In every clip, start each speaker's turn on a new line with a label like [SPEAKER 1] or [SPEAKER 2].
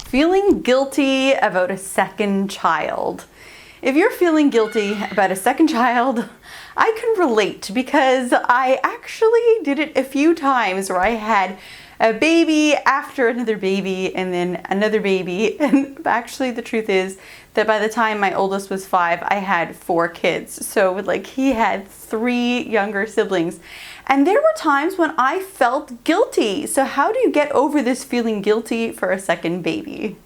[SPEAKER 1] Feeling guilty about a second child. If you're feeling guilty about a second child, I can relate because I actually did it a few times where I had a baby after another baby and then another baby. And actually the truth is that by the time my oldest was 5, I had 4 kids. So like he had 3 younger siblings. And there were times when I felt guilty. So how do you get over this feeling guilty for a second baby?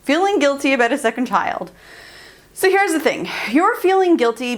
[SPEAKER 1] Feeling guilty about a second child. So here's the thing, you're feeling guilty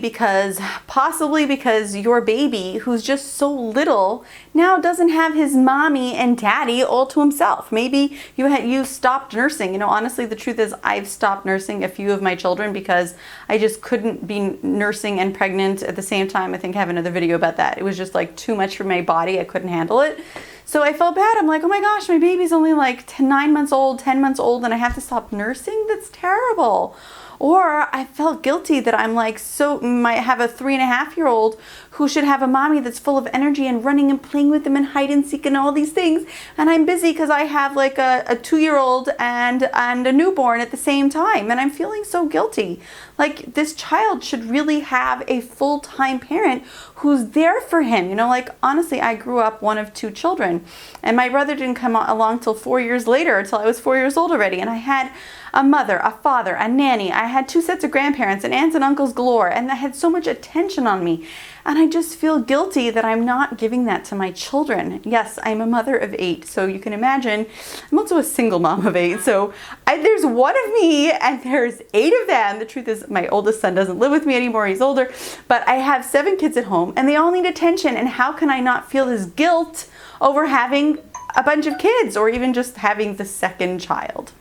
[SPEAKER 1] possibly because your baby, who's just so little, now doesn't have his mommy and daddy all to himself. Maybe you stopped nursing. You know, honestly, the truth is I've stopped nursing a few of my children because I just couldn't be nursing and pregnant at the same time. I think I have another video about that. It was just like too much for my body. I couldn't handle it. So I felt bad. I'm like, oh my gosh, my baby's only like 9 months old, 10 months old, and I have to stop nursing? That's terrible. Or I felt guilty that I'm like, might have a 3.5-year-old who should have a mommy that's full of energy and running and playing with them and hide and seek and all these things. And I'm busy because I have like a 2-year-old and a newborn at the same time. And I'm feeling so guilty. Like this child should really have a full-time parent who's there for him. You know, like honestly, I grew up one of 2 children and my brother didn't come along till 4 years later, until I was 4 years old already. And I had a mother, a father, a nanny. I had 2 sets of grandparents and aunts and uncles galore, and I had so much attention on me. And I just feel guilty that I'm not giving that to my children. Yes, I'm a mother of 8, so you can imagine, I'm also a single mom of 8. So there's one of me and there's 8 of them. The truth is my oldest son doesn't live with me anymore, he's older, but I have 7 kids at home and they all need attention. And how can I not feel this guilt over having a bunch of kids or even just having the second child?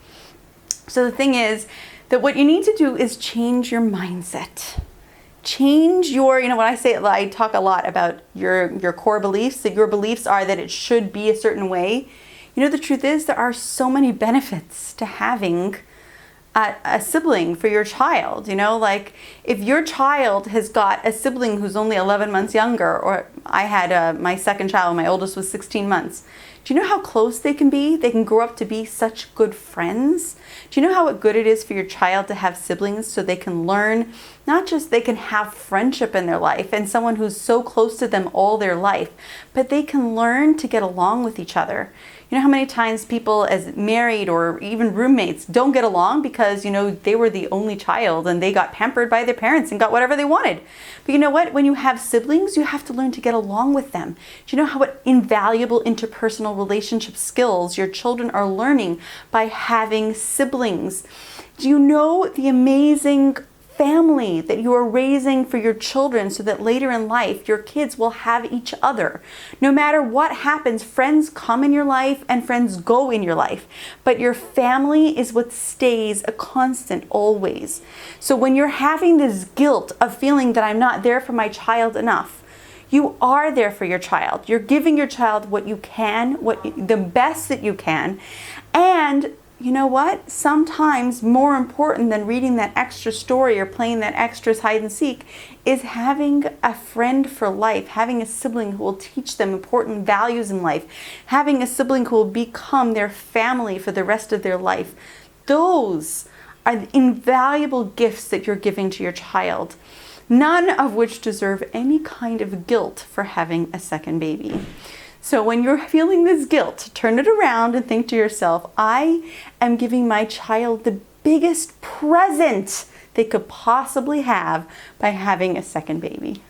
[SPEAKER 1] So the thing is that what you need to do is change your mindset. Change your, when I talk a lot about your core beliefs, that your beliefs are that it should be a certain way. The truth is there are so many benefits to having a sibling for your child. Like if your child has got a sibling who's only 11 months younger, or I had my second child, my oldest was 16 months. Do you know how close they can be? They can grow up to be such good friends. Do you know how good it is for your child to have siblings so they can learn, not just they can have friendship in their life and someone who's so close to them all their life, but they can learn to get along with each other. You know how many times people as married or even roommates don't get along because, they were the only child and they got pampered by their parents and got whatever they wanted. But you know what? When you have siblings, you have to learn to get along with them. Do you know how invaluable interpersonal relationship skills your children are learning by having siblings? Do you know the amazing family that you are raising for your children so that later in life your kids will have each other? No matter what happens, friends come in your life and friends go in your life, but your family is what stays a constant always. So when you're having this guilt of feeling that I'm not there for my child enough, you are there for your child. You're giving your child what you can, the best that you can. And you know what? Sometimes more important than reading that extra story or playing that extra hide and seek is having a friend for life, having a sibling who will teach them important values in life, having a sibling who will become their family for the rest of their life. Those are the invaluable gifts that you're giving to your child, none of which deserve any kind of guilt for having a second baby. So when you're feeling this guilt, turn it around and think to yourself, I am giving my child the biggest present they could possibly have by having a second baby.